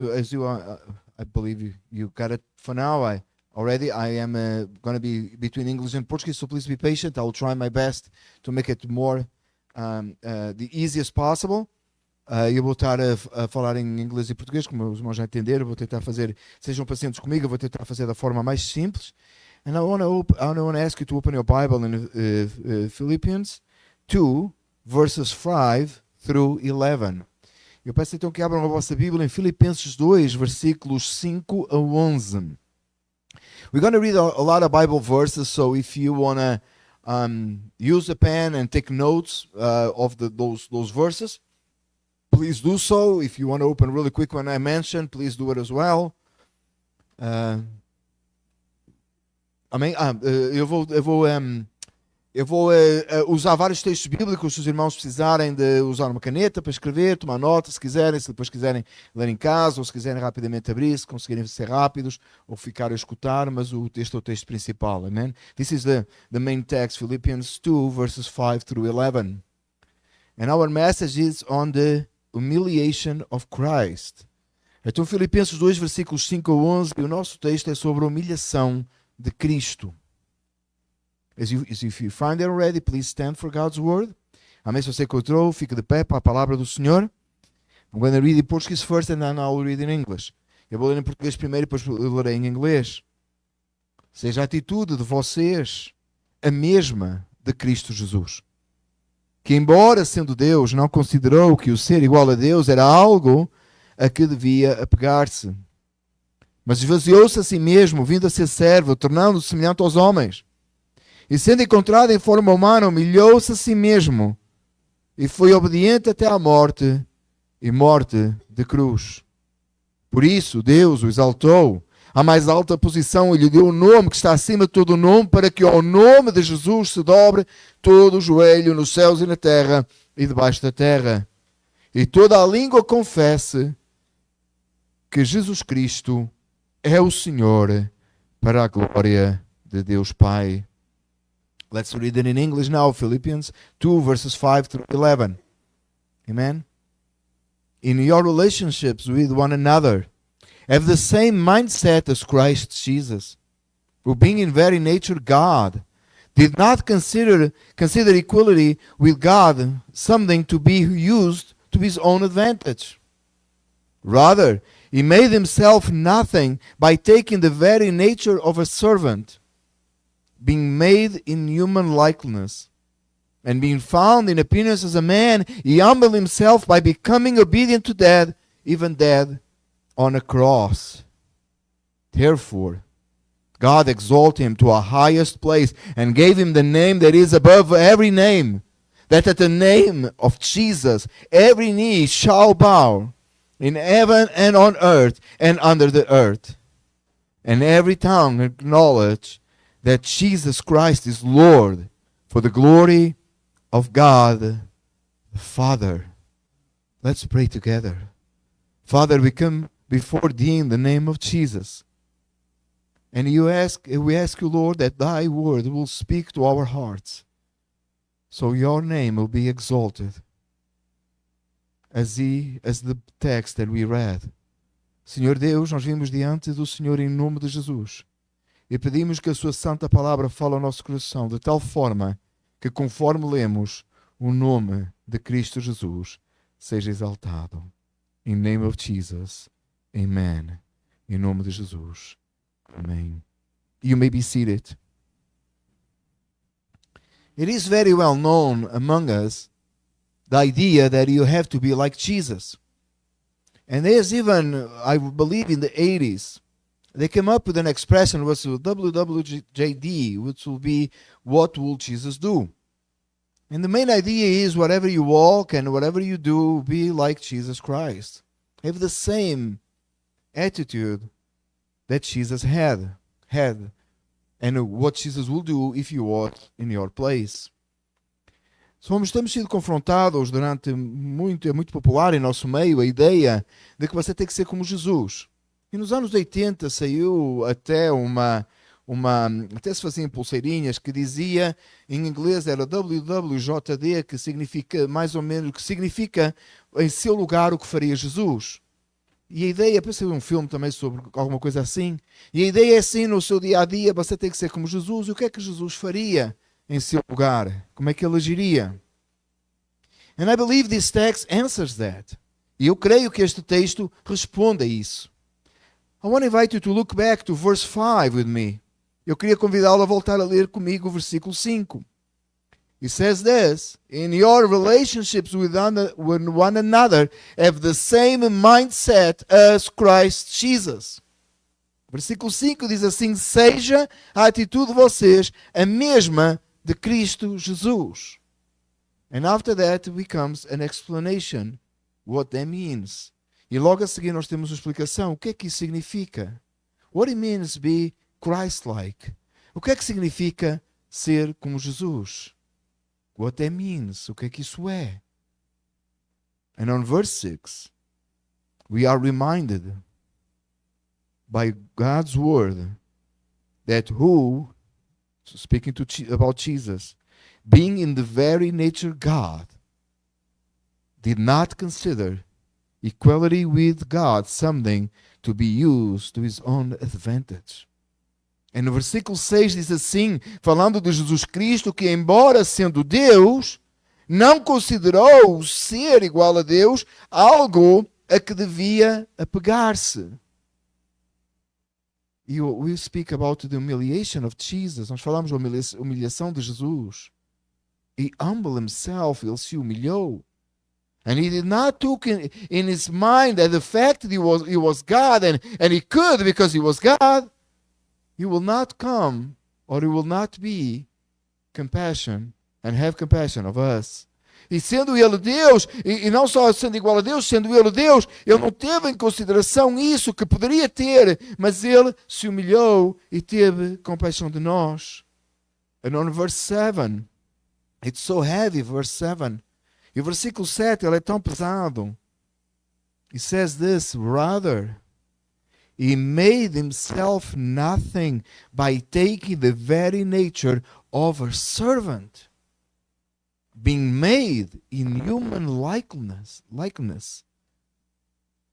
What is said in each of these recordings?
as you I believe you got it for now. I am going to be between English and Portuguese, so please be patient. I will try my best to make it more the easiest possible. Eu vou estar a falar em inglês e português, como os irmãos já entenderam. Vou tentar fazer, sejam pacientes comigo, eu vou tentar fazer da forma mais simples. And I want to ask you to open your Bible in Philippians 2, verses 5 through 11. Eu peço então que abram a vossa Bíblia em Filipenses 2, versículos 5 a 11. We're going to read a lot of Bible verses, so if you want to use a pen and take notes of those verses, please do so. If you want to open really quick when I mention, please do it as well. Amém? Eu vou usar vários textos bíblicos. Se os irmãos precisarem de usar uma caneta para escrever, tomar nota, se quiserem, se depois quiserem ler em casa, ou se quiserem rapidamente abrir, se conseguirem ser rápidos, ou ficar a escutar, mas o texto é o texto principal. Amen? This is the main text, Philippians 2, verses 5 through 11. And our message is on the humiliation of Christ. Então, Filipenses 2, versículos 5 a 11, e o nosso texto é sobre a humilhação de Cristo. If you find it already, please stand for God's word. Amém? Se você encontrou, fique de pé para a palavra do Senhor. I'm going to read in Portuguese first and then I'll read in English. Eu vou ler em português primeiro e depois lerei em inglês. Seja a atitude de vocês a mesma de Cristo Jesus, que embora sendo Deus, não considerou que o ser igual a Deus era algo a que devia apegar-se, mas esvaziou-se a si mesmo, vindo a ser servo, tornando-se semelhante aos homens. E sendo encontrado em forma humana, humilhou-se a si mesmo e foi obediente até à morte e morte de cruz. Por isso, Deus o exaltou à mais alta posição e lhe deu o nome que está acima de todo o nome, para que ao nome de Jesus se dobre todo o joelho nos céus e na terra e debaixo da terra, e toda a língua confesse que Jesus Cristo é o Senhor, para a glória de Deus Pai. Let's read it in English now, Philippians 2, verses 5 through 11. Amen? In your relationships with one another, have the same mindset as Christ Jesus, who being in very nature God, did not consider equality with God something to be used to his own advantage. Rather, he made himself nothing by taking the very nature of a servant, being made in human likeness, and being found in appearance as a man, he humbled himself by becoming obedient to death, even death on a cross. Therefore, God exalted him to a highest place and gave him the name that is above every name, that at the name of Jesus every knee shall bow, in heaven and on earth and under the earth, and every tongue acknowledge that Jesus Christ is Lord, for the glory of God the Father. Let's pray together. Father, we come before thee in the name of Jesus. And we ask you, Lord, that thy word will speak to our hearts, so your name will be exalted. As the text that we read. Senhor Deus, nós vimos diante do Senhor em nome de Jesus. E pedimos que a sua santa palavra fale ao nosso coração, de tal forma que, conforme lemos, o nome de Cristo Jesus seja exaltado. In name of Jesus. Amen. Em nome de Jesus. Amém. You may be seated. It is very well known among us the idea that you have to be like Jesus. And there's even, I believe in the 80s, they came up with an expression, was WWJD, which will be, what will Jesus do? And the main idea is, whatever you walk and whatever you do, be like Jesus Christ. Have the same attitude that Jesus had. And what Jesus will do if you walk in your place. Temos sido confrontados durante é muito popular em nosso meio a ideia de que você tem que ser como Jesus. E nos anos 80 saiu até até se faziam pulseirinhas que dizia, em inglês era WWJD, que significa mais ou menos, que significa em seu lugar o que faria Jesus. E a ideia, pensei em um filme também sobre alguma coisa assim, e a ideia é assim, no seu dia a dia, você tem que ser como Jesus. E o que é que Jesus faria em seu lugar? Como é que ele agiria? And I believe this text answers that. E eu creio que este texto responde a isso. I want to invite you to look back to verse 5 with me. Eu queria convidá-lo a voltar a ler comigo o versículo 5. It says this, in your relationships with one another, have the same mindset as Christ Jesus. Versículo 5 diz assim, seja a atitude de vocês a mesma de Cristo Jesus. And after that becomes an explanation what that means. E logo a seguir nós temos a explicação. O que é que isso significa? What it means to be Christ-like. O que é que significa ser como Jesus? What that means. O que é que isso é? And on verse 6, we are reminded by God's word that who, speaking about Jesus, being in the very nature God, did not consider equality with God something to be used to his own advantage. E no versículo 6 diz assim, falando de Jesus Cristo, que embora sendo Deus, não considerou ser igual a Deus algo a que devia apegar-se. E we speak about the humiliation of Jesus. Nós falamos da humilhação de Jesus. He humbled himself, ele se humilhou. And he did not took in his mind that the fact that he was God and he could because he was God, he will not come or he will not be compassion and have compassion of us. E sendo ele Deus, e não só sendo igual a Deus, sendo ele Deus, ele não teve em consideração isso que poderia ter, mas ele se humilhou e teve compaixão de nós. And on verse 7, it's so heavy, verse 7. E o versículo 7, ele é tão pesado. It says this, rather, he made himself nothing by taking the very nature of a servant, being made in human likeness.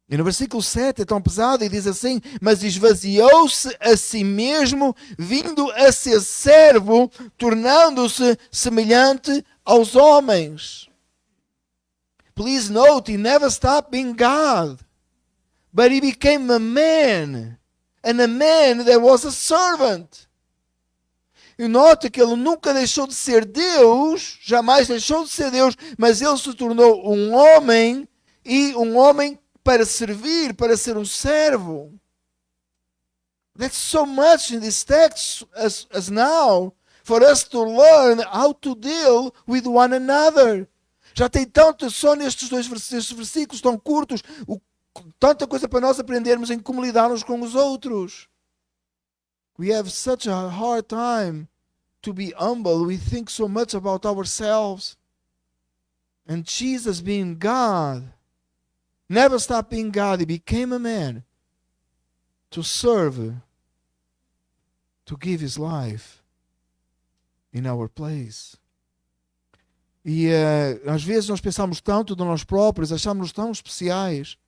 E no versículo 7 é tão pesado e diz assim, mas esvaziou-se a si mesmo, vindo a ser servo, tornando-se semelhante aos homens. Please note, he never stopped being God, but he became a man, and a man that was a servant. E nota que ele nunca deixou de ser Deus, jamais deixou de ser Deus, mas ele se tornou um homem, e um homem para servir, para ser um servo. That's so much in this text as now, for us to learn how to deal with one another. Já tem tanto só nestes versículos tão curtos, tanta coisa para nós aprendermos em como lidarmos com os outros. We have such a hard time to be humble. We think so much about ourselves. And Jesus being God, never stopped being God. He became a man to serve, to give his life in our place. E às vezes nós pensamos tanto de nós próprios, achamos-nos tão especiais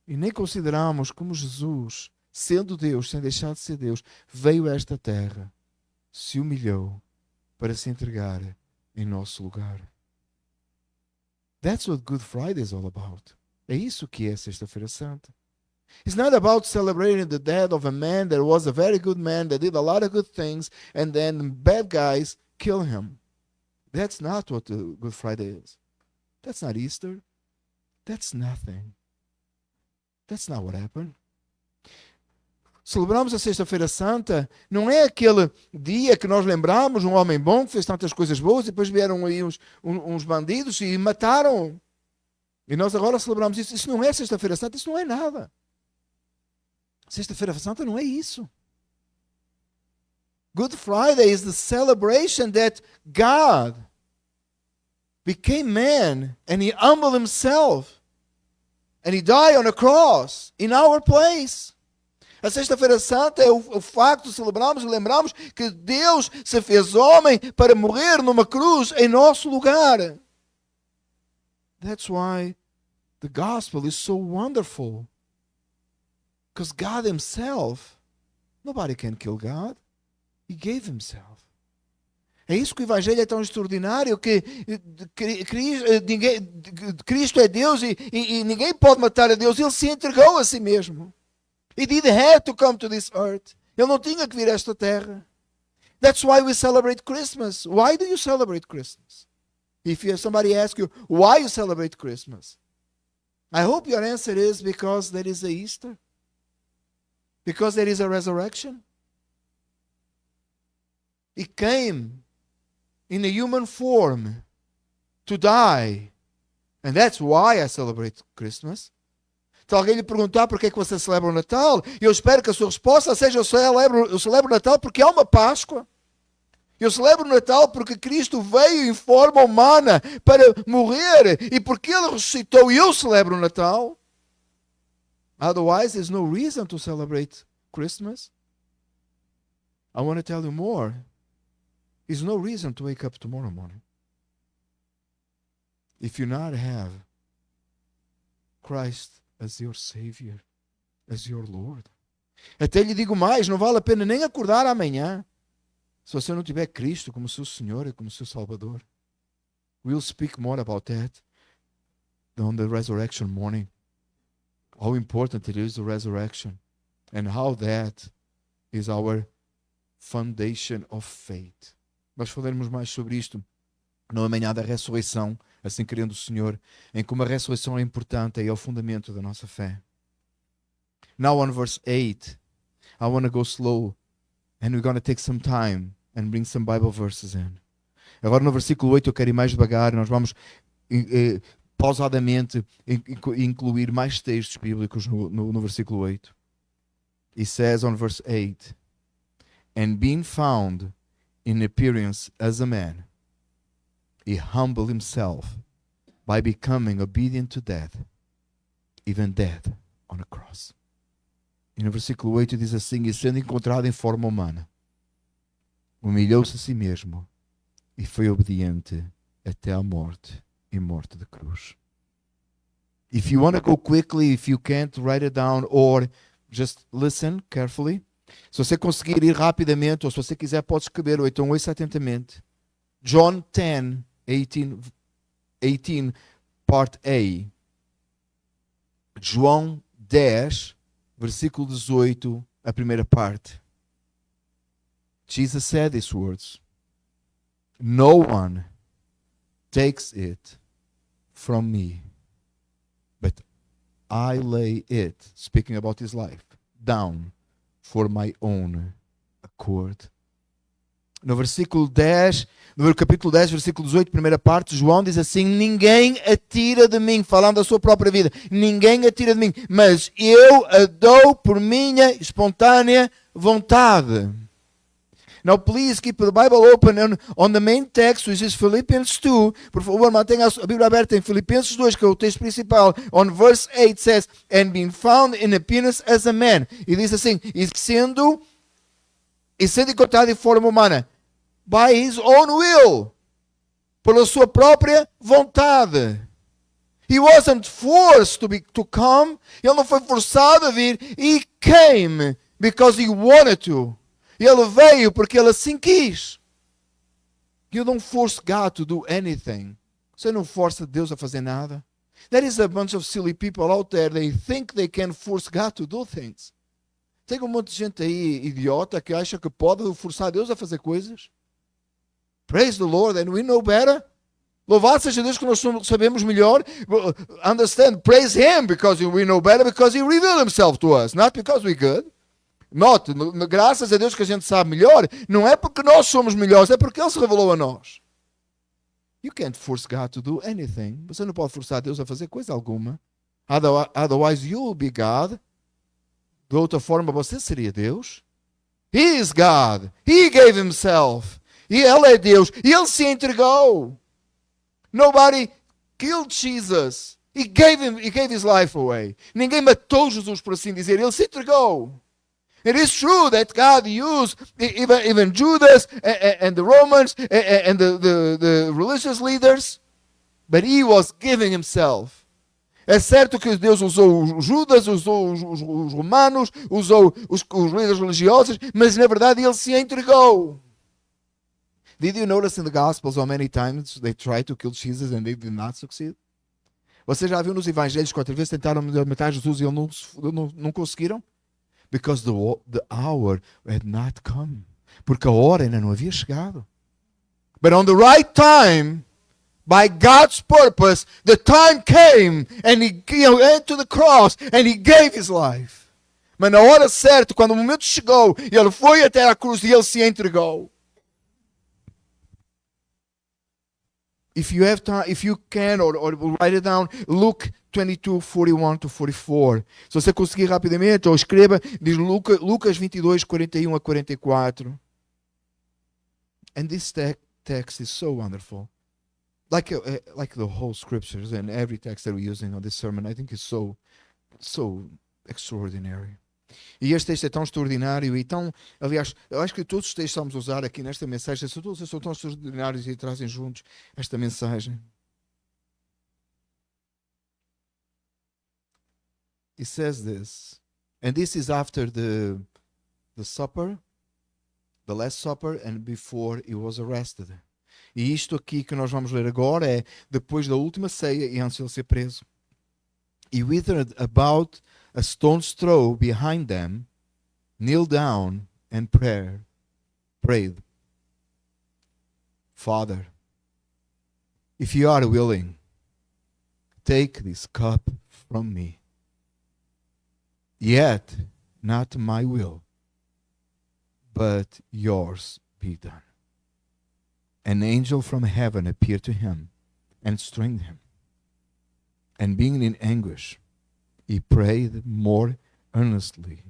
e nem consideramos como Jesus, sendo Deus, sem deixar de ser Deus, veio a esta terra, se humilhou para se entregar em nosso lugar. That's what Good Friday is all about. É isso que é Sexta-feira Santa. It's not about celebrating the death of a man that was a very good man, that did a lot of good things, and then bad guys kill him. That's not what the Good Friday is. That's not Easter. That's nothing. That's not what happened. Celebramos a Sexta-feira Santa, não é aquele dia que nós lembramos um homem bom que fez tantas coisas boas e depois vieram aí uns bandidos e mataram. E nós agora celebramos isso. Isso não é Sexta-feira Santa, isso não é nada. Sexta-feira Santa não é isso. Good Friday is the celebration that God became man and he humbled himself and he died on a cross in our place. A Sexta-feira Santa é o facto de celebrarmos e lembrarmos que Deus se fez homem para morrer numa cruz em nosso lugar. That's why the gospel is so wonderful. Because God himself, nobody can kill God. He gave himself. É isso que o Evangelho é tão extraordinário, que Cristo é Deus e ninguém pode matar a Deus. Ele se entregou a si mesmo. He didn't have to come to this earth. Ele não tinha que vir a esta terra. That's why we celebrate Christmas. Why do you celebrate Christmas? If somebody asks you, why you celebrate Christmas? I hope your answer is because there is a Easter. Because there is a resurrection. He came in a human form to die. And that's why I celebrate Christmas. Se alguém lhe perguntar por que é que você celebra o Natal, eu espero que a sua resposta seja: eu celebro o Natal porque há uma Páscoa. Eu celebro o Natal porque Cristo veio em forma humana para morrer e porque Ele ressuscitou, e eu celebro o Natal. Otherwise, there's no reason to celebrate Christmas. I want to tell you more. There's no reason to wake up tomorrow morning if you not have Christ as your Savior, as your Lord. Até lhe digo mais, não vale a pena nem acordar amanhã se você não tiver Cristo como seu Senhor e como seu Salvador. We'll speak more about that on the resurrection morning. How important it is, the resurrection, and how that is our foundation of faith. Nós falaremos mais sobre isto na manhã da ressurreição, assim querendo o Senhor, em como a ressurreição é importante e é o fundamento da nossa fé. Now on verse 8, I want to go slow, and we're going to take some time and bring some Bible verses in. Agora no versículo 8 eu quero ir mais devagar, nós vamos pausadamente incluir mais textos bíblicos no versículo 8. It says on verse 8, and being found in appearance as a man, he humbled himself by becoming obedient to death, even death on a cross. E no versículo 8 diz assim: e sendo encontrado em forma humana, humilhou-se a si mesmo e foi obediente até à morte e morte da cruz. If you want to go quickly, if you can't, write it down or just listen carefully. Se você conseguir ir rapidamente, ou se você quiser, pode escrever, ou então ouça atentamente. John 10, 18, part A. João 10, versículo 18, a primeira parte. Jesus said these words: no one takes it from me, but I lay it, speaking about his life, down for my own accord. No versículo 10, no capítulo 10, versículo 18, primeira parte, João diz assim: ninguém atira de mim, falando da sua própria vida, ninguém atira de mim, mas eu a dou por minha espontânea vontade. Now please keep the Bible open on the main text, which is Philippians 2. Por favor, mantenha a Bíblia aberta em Filipenses 2, que é o texto principal. On verse 8 says, and being found in appearance as a man. E diz assim, e sendo encontrado em forma humana, by his own will, pela sua própria vontade. He wasn't forced to come. Ele não foi forçado a vir. He came because he wanted to. Ele veio porque ele assim quis. You don't force God to do anything. Você não força Deus a fazer nada. There is a bunch of silly people out there. They think they can force God to do things. Tem um monte de gente aí idiota que acha que pode forçar Deus a fazer coisas. Praise the Lord, and we know better. Louvado seja Deus que nós sabemos melhor. Understand, praise Him because we know better, because He revealed Himself to us, not because we're good. Note, graças a Deus que a gente sabe melhor, não é porque nós somos melhores, é porque Ele se revelou a nós. You can't force God to do anything. Você não pode forçar Deus a fazer coisa alguma. Otherwise you will be God. De outra forma você seria Deus. He is God. He gave Himself. E Ele é Deus. E Ele se entregou. Nobody killed Jesus. He gave His life away. Ninguém matou Jesus, por assim dizer. Ele se entregou. It is true that God used even Judas and the Romans and the religious leaders, but He was giving Himself. É certo que Deus usou os Judas, usou os romanos, usou os líderes religiosos, mas na verdade ele se entregou. Did you notice in the Gospels how many times they tried to kill Jesus and they did not succeed? Você já viu nos evangelhos quantas vezes tentaram matar Jesus e não conseguiram? Because the hour had not come. Porque a hora ainda não havia chegado. But on the right time, by God's purpose, the time came and he went to the cross and he gave his life. Mas na hora certa, quando o momento chegou, ele foi até a cruz e ele se entregou. If you have time, if you can, or write it down, Luke 22:41-44. Se você conseguir rapidamente, ou escreva, diz Lucas 22:41-44. And this text is so wonderful. Like the whole scriptures and every text that we're using on this sermon, I think is so extraordinary. E este texto é tão extraordinário e tão, aliás, eu acho que todos os textos que vamos usar aqui nesta mensagem são tão extraordinários e trazem juntos esta mensagem. It says this, and this is after the supper, the Last Supper, and before he was arrested. E isto aqui que nós vamos ler agora é depois da última ceia e antes de ele ser preso. He withered about a stone's throw behind them, kneeled down and prayed. Father, if you are willing, take this cup from me. Yet not my will, but yours be done. An angel from heaven appeared to him and strengthened him. And being in anguish, he prayed more earnestly,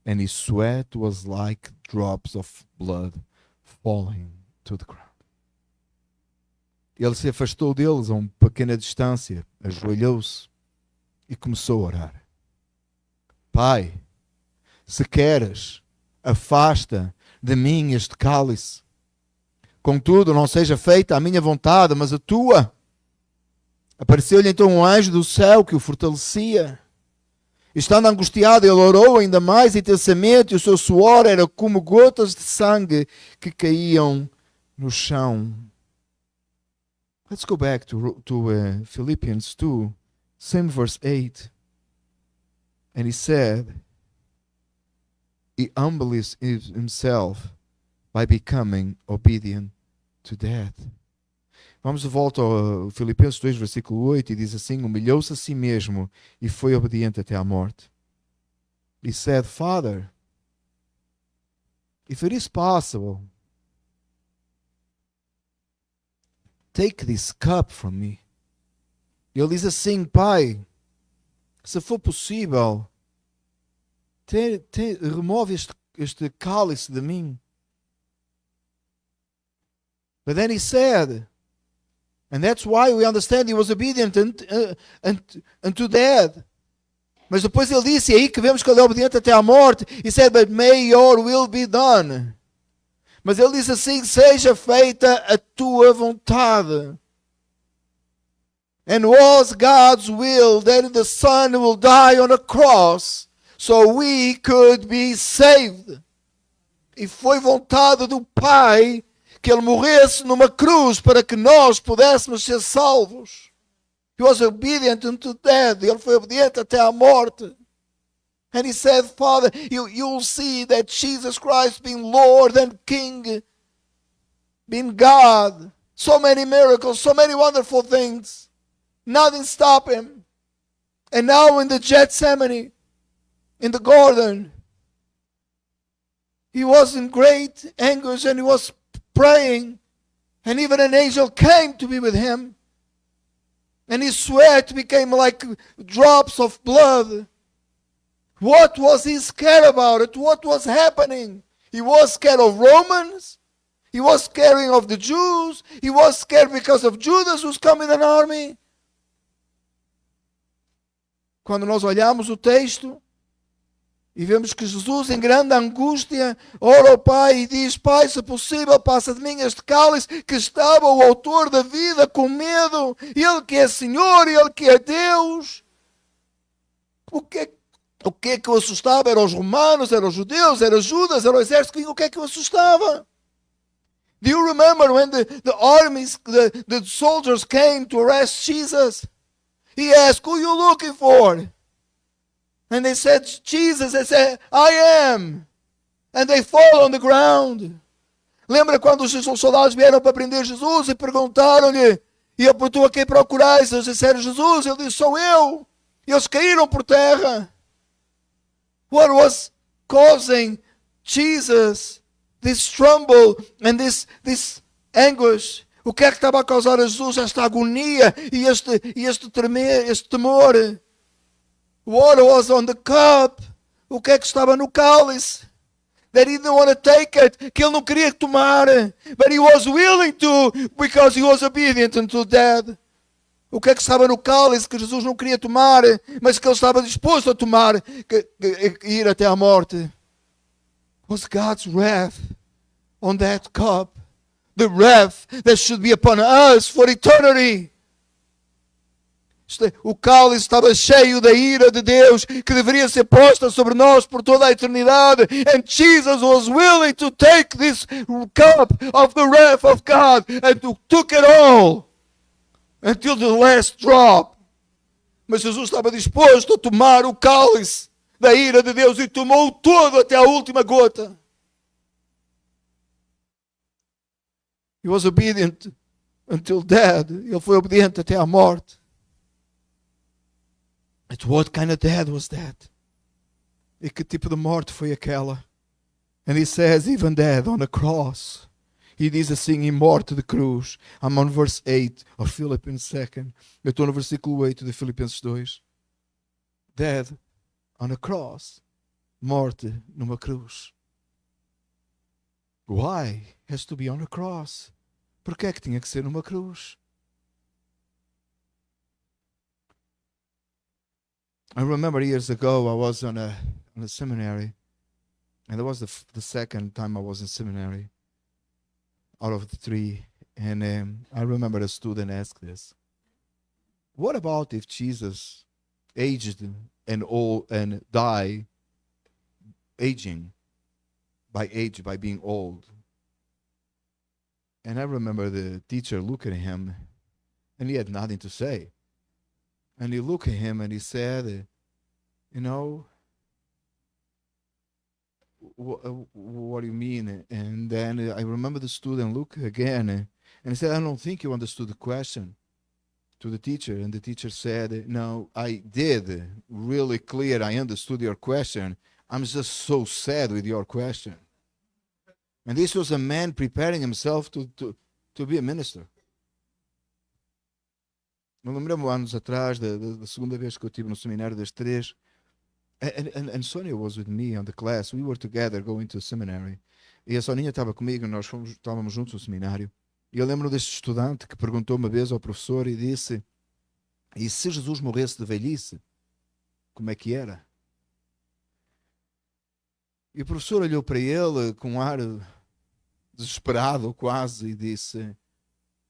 and his sweat was like drops of blood falling to the ground. Ele se afastou deles a uma pequena distância, ajoelhou-se e começou a orar. Pai, se queres, afasta de mim este cálice. Contudo, não seja feita a minha vontade, mas a tua. Apareceu-lhe então um anjo do céu que o fortalecia. Estando angustiado, ele orou ainda mais intensamente e o seu suor era como gotas de sangue que caíam no chão. Let's go back to Philippians 2, same verse 8. And he said, he humbled himself by becoming obedient to death. Vamos de volta ao Filipenses 2, versículo 8, e diz assim, humilhou-se a si mesmo e foi obediente até à morte. He said, Father, if it is possible, take this cup from me. Ele diz assim, Pai, se for possível, remove este cálice de mim. But then he said, and that's why we understand he was obedient unto death. Mas depois ele disse, e aí que vemos que ele é obediente até à morte. He said, but may your will be done. Mas ele disse assim, seja feita a tua vontade. And was God's will that the Son will die on a cross so we could be saved. E foi vontade do Pai que ele morresse numa cruz para que nós pudéssemos ser salvos. He was obedient unto death. Ele foi obediente até à morte. And he said, Father, you'll see that Jesus Christ being Lord and King, being God, so many miracles, so many wonderful things. Nothing stopped him. And now in the Gethsemane, in the garden, he was in great anguish and he was praying, and even an angel came to be with him, and his sweat became like drops of blood. What was he scared about it? What was happening? He was scared of Romans. He was scared of the Jews. He was scared because of Judas who's coming in an army. Quando nós olhamos o texto, E vemos que Jesus, em grande angústia, ora ao Pai e diz: Pai, se possível, passa de mim este cálice. Que estava o autor da vida com medo, Ele que é Senhor, Ele que é Deus. O que é que o assustava? Eram os romanos, eram os judeus, era Judas, era o exército. O que é que o assustava? Do you remember when the armies, the soldiers came to arrest Jesus? He asked, who are you looking for? And they said, Jesus. They said, I am. And they fall on the ground. Lembra quando os soldados vieram para prender Jesus e perguntaram-lhe, e ele perguntou: a quem procurais? Eles disseram: Jesus. Ele disse: sou eu. E eles caíram por terra. What was causing Jesus this tremble and this anguish? O que é que estava a causar a Jesus esta agonia e este tremer, este temor? What was on the cup? O que é que estava no cálice? That he didn't want to take it, que ele não queria tomar, but he was willing to, because he was obedient until death. O que é que estava no cálice que Jesus não queria tomar, mas que ele estava disposto a tomar, ir até a morte? Was God's wrath on that cup, the wrath that should be upon us for eternity. O cálice estava cheio da ira de Deus que deveria ser posta sobre nós por toda a eternidade. And Jesus was willing to take this cup of the wrath of God and took it all until the last drop. Mas Jesus estava disposto a tomar o cálice da ira de Deus e tomou todo até a última gota. He was obedient until death. Ele foi obediente até a morte. But what kind of death was that? E que tipo de morte foi aquela? And he says, even death on a cross. E diz assim, em morte de cruz. I'm on verse 8 of Philippians 2. Eu estou no versículo 8 de Filipenses 2. Death on a cross. Morte numa cruz. Why has to be on a cross? Por que é que tinha que ser numa cruz? I remember years ago I was on a seminary, and that was the second time I was in seminary out of the three. And I remember a student asked this: what about if Jesus aged and old and died aging by age, by being old? And I remember the teacher looking at him, and he had nothing to say. And he looked at him and he said, you know, what do you mean? And then I remember the student looked again and he said, I don't think you understood the question, to the teacher. And the teacher said, no, I did really clear. I understood your question. I'm just so sad with your question. And this was a man preparing himself to be a minister. Me lembro-me anos atrás, da segunda vez que eu estive no seminário das três. And Sonia was with me on the class. We were together going to seminary. E a Soninha estava comigo, nós estávamos juntos no seminário. E eu lembro deste estudante que perguntou uma vez ao professor e disse: e se Jesus morresse de velhice, como é que era? E o professor olhou para ele com um ar desesperado quase e disse: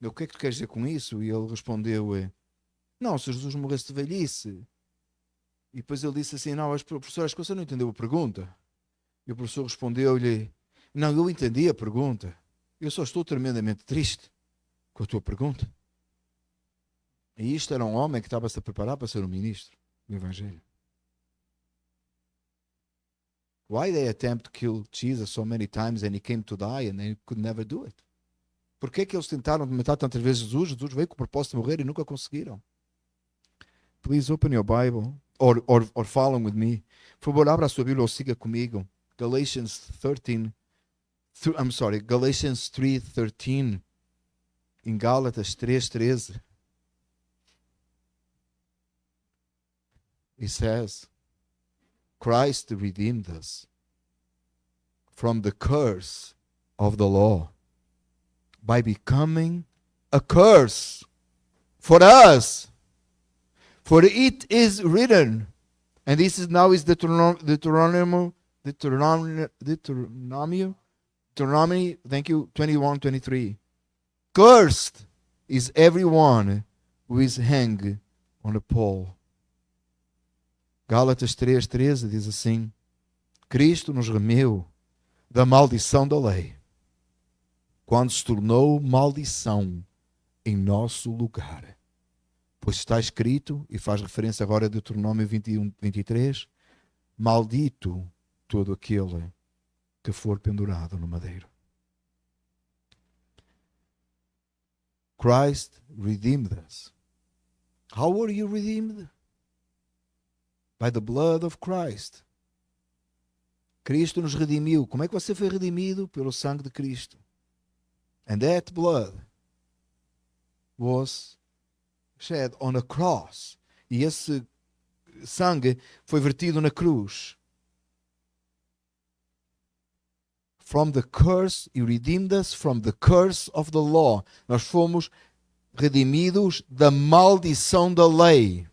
o que é que tu queres dizer com isso? E ele respondeu: não, se Jesus morresse de velhice. E depois ele disse assim: não, professor, acho que você não entendeu a pergunta. E o professor respondeu-lhe: não, eu entendi a pergunta. Eu só estou tremendamente triste com a tua pergunta. E isto era um homem que estava-se a preparar para ser um ministro do Evangelho. Why they attempt to kill Jesus so many times and he came to die and they could never do it? Por que eles tentaram matar tantas vezes Jesus? Jesus veio com o propósito de morrer e nunca conseguiram. Please open your Bible or follow with me. Por favor, abra a sua Bíblia ou siga comigo. Galatians 3:13. Em Gálatas 3:13. It says, Christ redeemed us from the curse of the law by becoming a curse for us. For it is written, And this is now is Deuteronomy, thank you, 21:23. Cursed is everyone who is hanged on a pole. Gálatas 3:13 diz assim: Cristo nos remiu da maldição da lei, quando se tornou maldição em nosso lugar. Pois está escrito, e faz referência agora a Deuteronômio 21:23, maldito todo aquele que for pendurado no madeiro. Christ redeemed us. How were you redeemed? By the blood of Christ. Cristo nos redimiu. Como é que você foi redimido? Pelo sangue de Cristo. And that blood was shed on a cross. E esse sangue foi vertido na cruz. From the curse, He redeemed us from the curse of the law. Nós fomos redimidos da maldição da lei.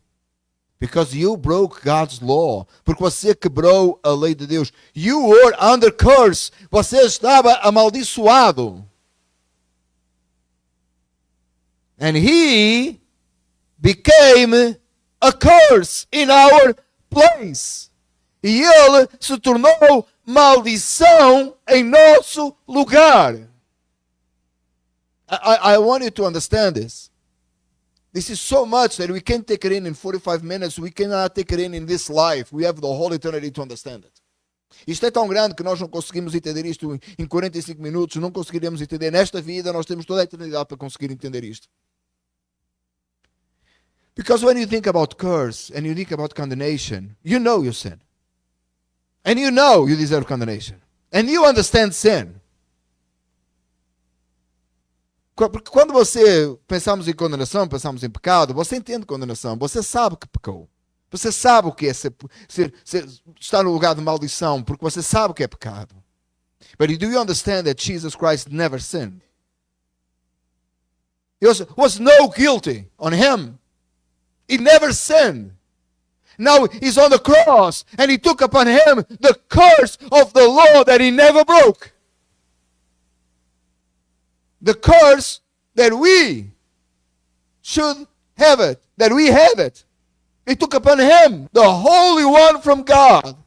Because you broke God's law. Porque você quebrou a lei de Deus. You were under curse. Você estava amaldiçoado. And He became a curse in our place. E Ele se tornou maldição em nosso lugar. I want you to understand this. This is so much that we can't take it in 45 minutes. We cannot take it in this life. We have the whole eternity to understand it. Isto é tão grande que nós não conseguimos entender isto em 45 minutos. Não conseguiremos entender nesta vida. Nós temos toda a eternidade para conseguir entender isto. Because when you think about curse and you think about condemnation, you know your sin. And you know you deserve condemnation. And you understand sin. Porque quando pensamos em condenação, pensamos em pecado, você entende condenação, você sabe que pecou. Você sabe o que é estar no lugar de maldição, porque você sabe o que é pecado. But do you understand that Jesus Christ never sinned? There was no guilty on Him. He never sinned. Now He's on the cross, and He took upon Him the curse of the law that He never broke. The curse that we should have it, that we have it. He took upon Him, the Holy One from God,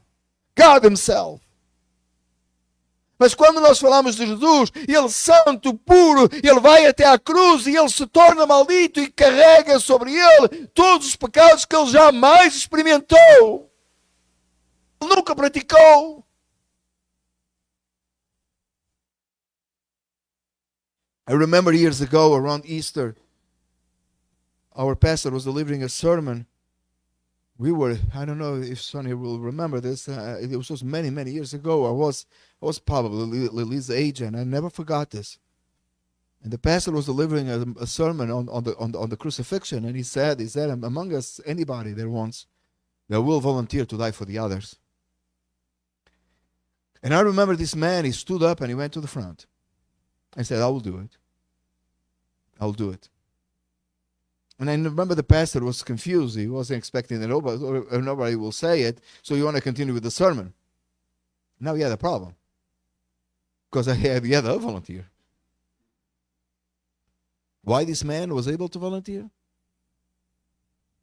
God Himself. Mas quando nós falamos de Jesus, Ele santo, puro, Ele vai até à cruz e Ele se torna maldito e carrega sobre Ele todos os pecados que Ele jamais experimentou. Ele nunca praticou. I remember years ago, around Easter, our pastor was delivering a sermon. I don't know if Sonny will remember this. It was many, many years ago. I was probably Lily's age, and I never forgot this. And the pastor was delivering a sermon on the crucifixion, and he said, among us, anybody that will volunteer to die for the others. And I remember this man, he stood up and he went to the front. I said, I will do it. I'll do it. And I remember the pastor was confused. He wasn't expecting that nobody will say it. So you want to continue with the sermon. Now he had a problem. Because I had the other volunteer. Why this man was able to volunteer?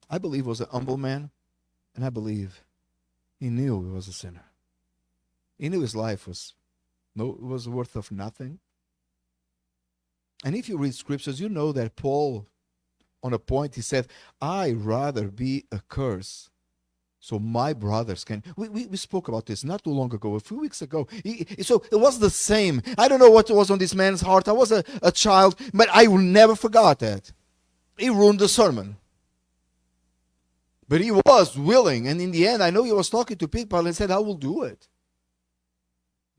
I believe was a humble man. And I believe he knew he was a sinner. He knew his life was worth of nothing. And if you read scriptures, you know that Paul, on a point, he said, I'd rather be a curse so my brothers can. We spoke about this not too long ago, a few weeks ago. So it was the same. I don't know what was on this man's heart. I was a child, but I will never forgot that. He ruined the sermon. But he was willing, and in the end, I know he was talking to people and said, I will do it.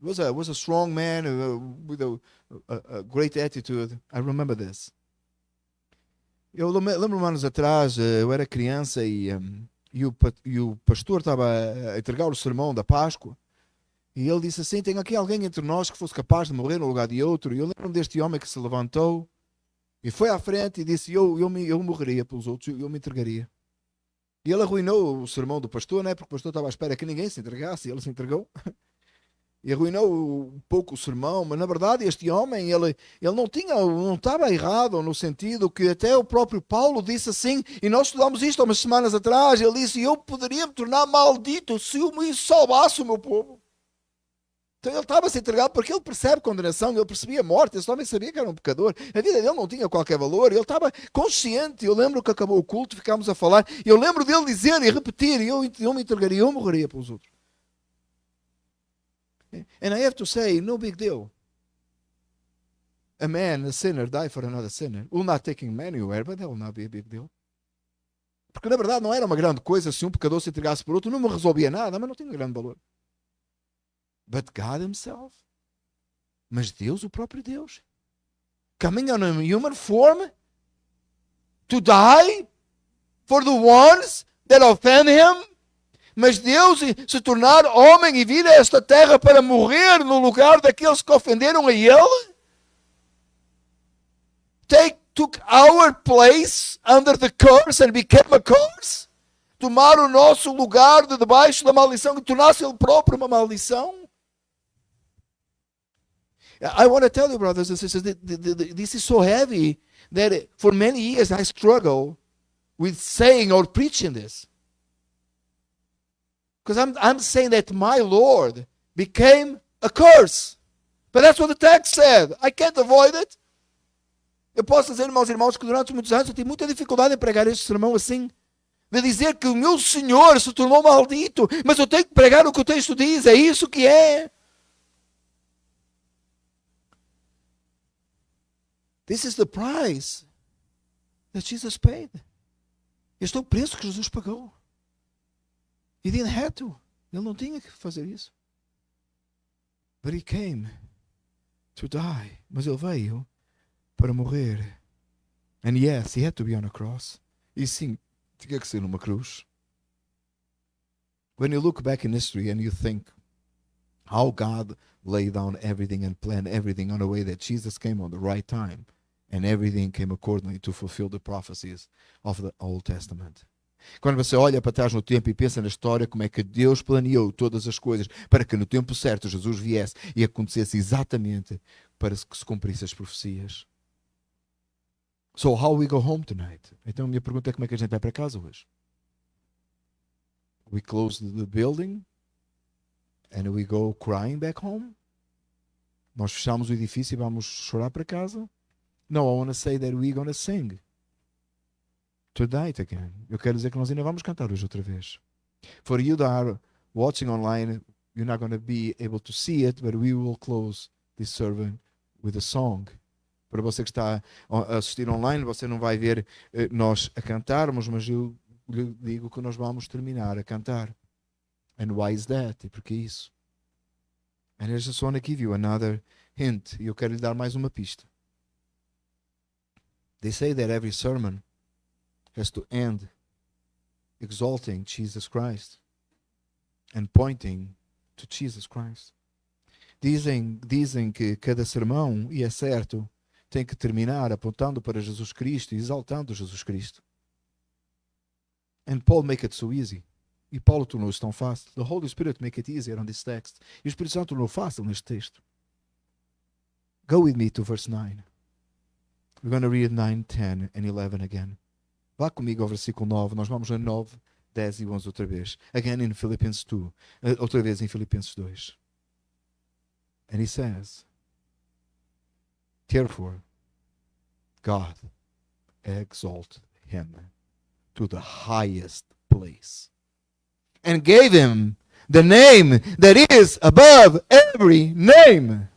He was a strong man with a great attitude. I remember this. Eu lembro anos atrás, eu era criança e o pastor estava a entregar o sermão da Páscoa e ele disse assim, tem aqui alguém entre nós que fosse capaz de morrer no lugar de outro. E eu lembro deste homem que se levantou e foi à frente e disse, eu morreria pelos outros, eu me entregaria. E ele arruinou o sermão do pastor, né? Porque o pastor estava à espera que ninguém se entregasse, e ele se entregou. E arruinou um pouco o sermão, mas na verdade este homem, ele não estava errado no sentido que até o próprio Paulo disse assim, e nós estudamos isto há umas semanas atrás, ele disse, eu poderia me tornar maldito se eu me salvasse o meu povo. Então ele estava a se entregar porque ele percebe condenação, ele percebia a morte, esse homem sabia que era um pecador, a vida dele não tinha qualquer valor, ele estava consciente. Eu lembro que acabou o culto, ficámos a falar, e eu lembro dele dizer e repetir, eu me entregaria, eu morreria pelos outros. And I have to say, no big deal. A man, a sinner, die for another sinner. Will not take him anywhere, but that will not be a big deal. Porque na verdade não era uma grande coisa se um pecador se entregasse por outro, não me resolvia nada, mas não tinha grande valor. But God himself. Mas Deus, o próprio Deus, coming on a human form to die for the ones that offend him. Mas Deus se tornar homem e vir a esta terra para morrer no lugar daqueles que ofenderam a ele. Took our place under the curse and became a curse. Tomar o nosso lugar de debaixo da maldição e tornar-se ele próprio uma maldição. I want to tell you, brothers and sisters, this is so heavy that for many years I struggle with saying or preaching this. Because I'm saying that my Lord became a curse. But that's what the text said. I can't avoid it. Eu posso dizer, irmãos, que durante muitos anos eu tive muita dificuldade em pregar este sermão assim. De dizer que o meu Senhor se tornou maldito. Mas eu tenho que pregar o que o texto diz. É isso que é. This is the price that Jesus paid. Este é o preço que Jesus pagou. He didn't have to. Ele não tinha que fazer isso. But he came to die. Mas ele veio para morrer. And yes, he had to be on a cross. E sim, tinha que ser numa cruz. When you look back in history and you think how God laid down everything and planned everything on a way that Jesus came on the right time and everything came accordingly to fulfill the prophecies of the Old Testament. Quando você olha para trás no tempo e pensa na história, como é que Deus planeou todas as coisas para que no tempo certo Jesus viesse e acontecesse exatamente para que se cumprissem as profecias. So how we go home tonight? Então a minha pergunta é, como é que a gente vai para casa hoje? We close the building and we go crying back home? Nós fechamos o edifício e vamos chorar para casa? No, I want to say that we're going to sing tonight again. Eu quero dizer que nós ainda vamos cantar hoje outra vez. For you that are watching online, you're not going to be able to see it, but we will close this sermon with a song. Para você que está a assistir online, você não vai ver nós a cantarmos, mas eu lhe digo que nós vamos terminar a cantar. And why is that? E porquê isso? And I just want to give you another hint. E eu quero lhe dar mais uma pista. They say that every sermon has to end exalting Jesus Christ and pointing to Jesus Christ. Dizem que cada sermão, e é certo, tem que terminar apontando para Jesus Cristo e exaltando Jesus Cristo. And Paul make it so easy. E Paulo tornou isso tão fácil. The Holy Spirit make it easier on this text. E o Espírito Santo tornou fácil neste texto. Go with me to verse 9. We're going to read 9, 10 and 11 again. Vá comigo ao versículo 9. Nós vamos a 9, 10 e 11 outra vez. Again in Philippians 2. Outra vez em Filipenses 2. And he says, therefore, God exalted him to the highest place and gave him the name that is above every name.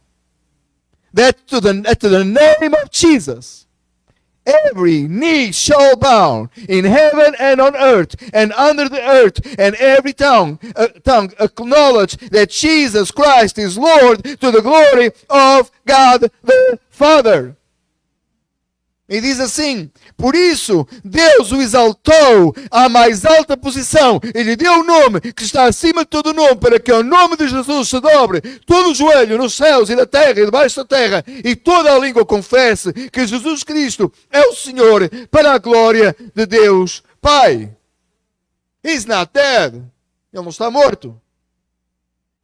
That to the name of Jesus, every knee shall bow in heaven and on earth and under the earth, and every tongue acknowledge that Jesus Christ is Lord, to the glory of God the Father. E diz assim, por isso Deus o exaltou à mais alta posição e lhe deu um nome que está acima de todo nome, para que ao nome de Jesus se dobre todo o joelho nos céus e na terra e debaixo da terra, e toda a língua confesse que Jesus Cristo é o Senhor, para a glória de Deus Pai. He's not dead. Ele não está morto.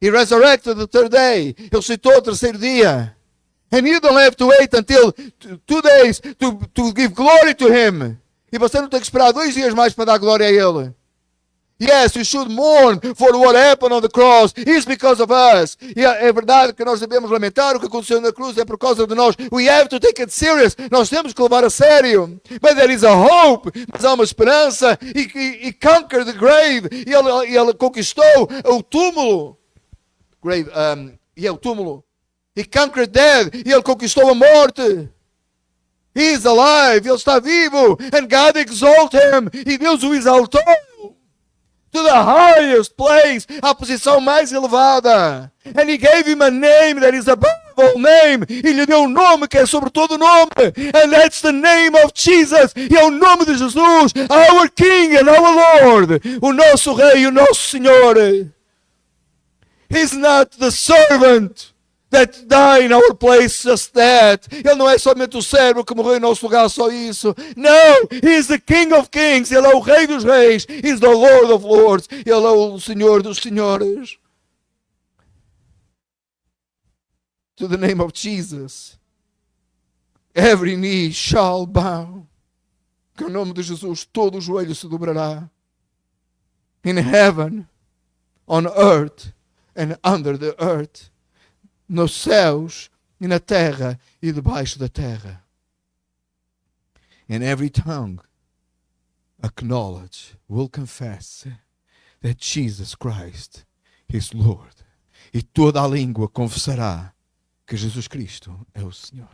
He resurrected the third day. Ele ressuscitou o terceiro dia. And you don't have to wait until 2 days to give glory to him. E você não tem que esperar 2 dias mais para dar glória a ele. Yes, you should mourn for what happened on the cross. It's because of us. E é verdade que nós devemos lamentar o que aconteceu na cruz, é por causa de nós. We have to take it serious. Nós temos que levar a sério. But there is a hope. Mas há uma esperança. He conquered the grave. E ele conquistou o túmulo. Grave, o túmulo. He conquered death. E ele conquistou a morte. He is alive. Ele está vivo. And God exalted him. E Deus o exaltou to the highest place, a posição mais elevada. And he gave him a name that is above all name. E lhe deu um nome que é sobre todo nome. And that's the name of Jesus. E é o nome de Jesus, our King and our Lord. O nosso Rei, o nosso Senhor. He's not the servant that died in our place, just that. Ele não é somente o servo que morreu em nosso lugar, só isso. No, he is the King of Kings. Ele é o Rei dos Reis. He is the Lord of Lords. Ele é o Senhor dos Senhores. To the name of Jesus, every knee shall bow. Que o nome de Jesus, todo o joelho se dobrará. In heaven, on earth, and under the earth. Nos céus e na terra e debaixo da terra. And every tongue acknowledge, will confess that Jesus Christ is Lord. E toda a língua confessará que Jesus Cristo é o Senhor.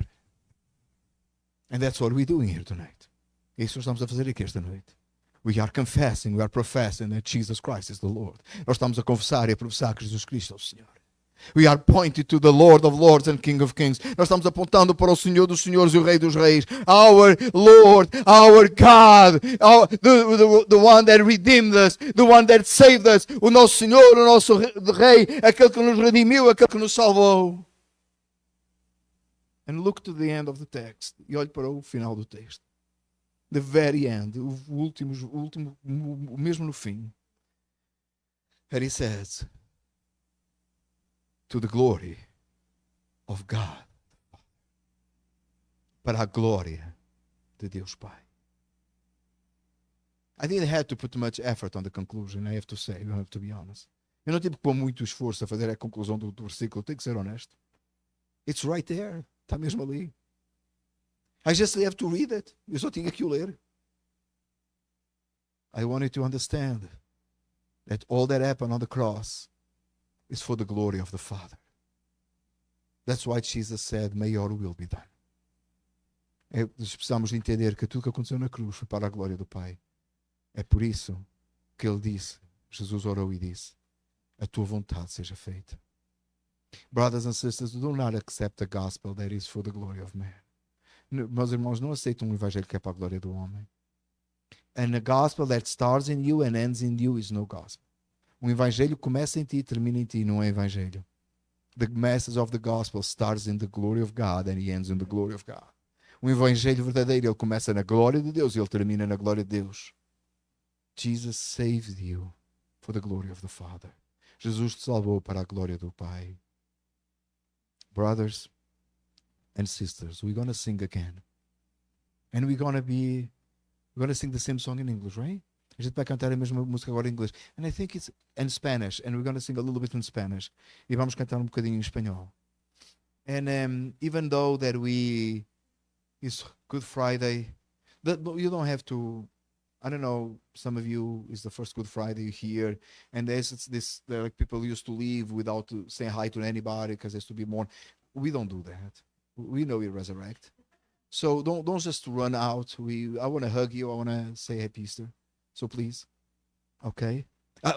And that's what we're doing here tonight. É isso que nós estamos a fazer aqui esta noite. We are confessing, we are professing that Jesus Christ is the Lord. Nós estamos a confessar e a professar que Jesus Cristo é o Senhor. We are pointing to the Lord of Lords and King of Kings. Nós estamos apontando para o Senhor dos Senhores e o Rei dos Reis. Our Lord, our God, the one that redeemed us, the one that saved us. O nosso Senhor, o nosso Rei, aquele que nos redimiu, aquele que nos salvou. And look to the end of the text. E olhe para o final do texto. The very end, o último, mesmo no fim. And he says, to the glory of God. Para a glória de Deus Pai. I didn't have to put much effort on the conclusion, I have to say, I have to be honest. Eu não tive que pôr muito esforço a fazer a conclusão do versículo, tenho que ser honesto. It's right there, está mesmo ali. I just have to read it. Eu só tinha que o ler. I wanted to understand that all that happened on the cross is for the glory of the Father. That's why Jesus said, may your will be done. Nós precisamos entender que tudo que aconteceu na cruz foi para a glória do Pai. É por isso que ele disse, Jesus orou e disse, a tua vontade seja feita. Brothers and sisters, do not accept the gospel that is for the glory of man. Meus irmãos, não aceitam um evangelho que é para a glória do homem. And a gospel that starts in you and ends in you is no gospel. Um evangelho começa em ti e termina em ti, não é evangelho. The message of the gospel starts in the glory of God and he ends in the glory of God. Um evangelho verdadeiro, ele começa na glória de Deus e ele termina na glória de Deus. Jesus saved you for the glory of the Father. Jesus te salvou para a glória do Pai. Brothers and sisters, we're going to sing again. And we're going to sing the same song in English, right? A gente vai cantar a mesma música agora em inglês. And I think it's in Spanish. And we're going to sing a little bit in Spanish. E vamos cantar bocadinho em espanhol. And even though that it's Good Friday, you don't have to, I don't know, some of you, it's the first Good Friday here. And there's this, like people used to leave without saying hi to anybody because there's to be more. We don't do that. We know we resurrect. So don't just run out. I want to hug you. I want to say Happy Easter. So please, okay?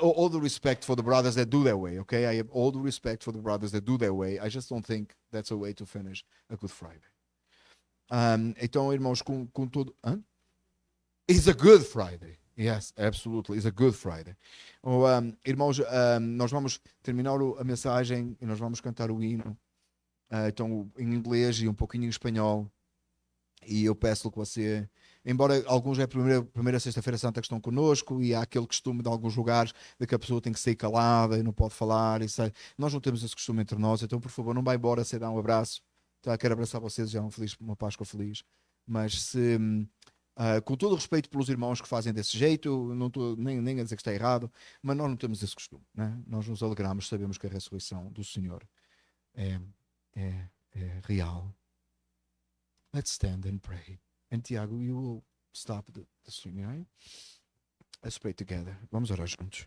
All the respect for the brothers that do that way, okay? I have all the respect for the brothers that do that way. I just don't think that's a way to finish a Good Friday. Então, irmãos, com tudo... It's a Good Friday. Yes, absolutely. It's a Good Friday. Irmãos, nós vamos terminar a mensagem e nós vamos cantar o hino. Então, em inglês e um pouquinho em espanhol. E eu peço que você, embora alguns é a primeira sexta-feira santa que estão connosco, e há aquele costume de alguns lugares de que a pessoa tem que sair calada e não pode falar, nós não temos esse costume entre nós, então por favor não vá embora sem dar um abraço. Tá? Quero abraçar vocês e já uma Páscoa feliz. Mas se, com todo o respeito pelos irmãos que fazem desse jeito, não estou nem a dizer que está errado, mas nós não temos esse costume. Né? Nós nos alegramos, sabemos que a ressurreição do Senhor é, é real. Let's stand and pray. And Tiago, you will stop the streaming, right? Let's pray together. Vamos orar juntos.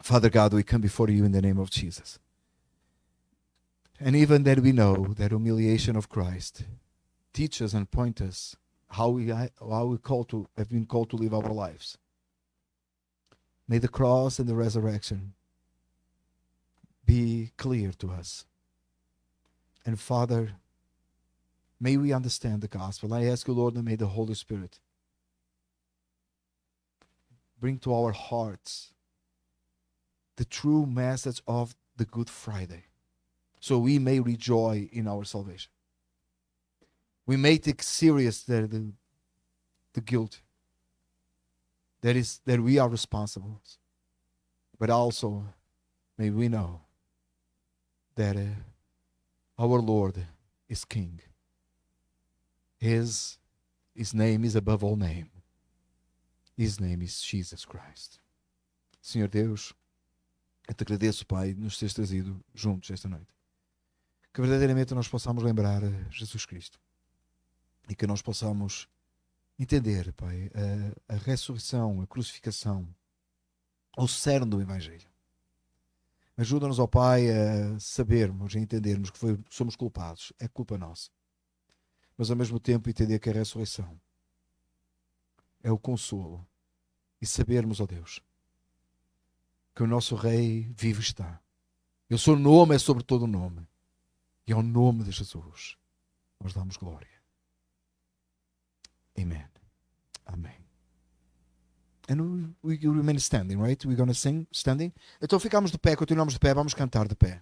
Father God, we come before you in the name of Jesus. And even that we know that humiliation of Christ, teach us and point us how we have been called to live our lives. May the cross and the resurrection be clear to us. And Father, may we understand the gospel. I ask you, Lord, and may the Holy Spirit bring to our hearts the true message of the Good Friday, so we may rejoice in our salvation. We may take serious the guilt that we are responsible, but also may we know that our Lord is King. His name is above all name. His name is Jesus Christ. Senhor Deus, eu te agradeço, Pai, nos teres trazido juntos esta noite. Que verdadeiramente nós possamos lembrar Jesus Cristo. E que nós possamos entender, Pai, a ressurreição, a crucificação, o cerne do Evangelho. Ajuda-nos, ó Pai, a sabermos, a entendermos que somos culpados. É culpa nossa. Mas ao mesmo tempo entender que a ressurreição é o consolo. E sabermos, ó Deus, que o nosso Rei vivo está. E o seu nome é sobre todo o nome. E ao nome de Jesus nós damos glória. Amen. Amen. And we remain standing, right? We're going to sing standing. Então ficamos de pé, continuamos de pé, vamos cantar de pé.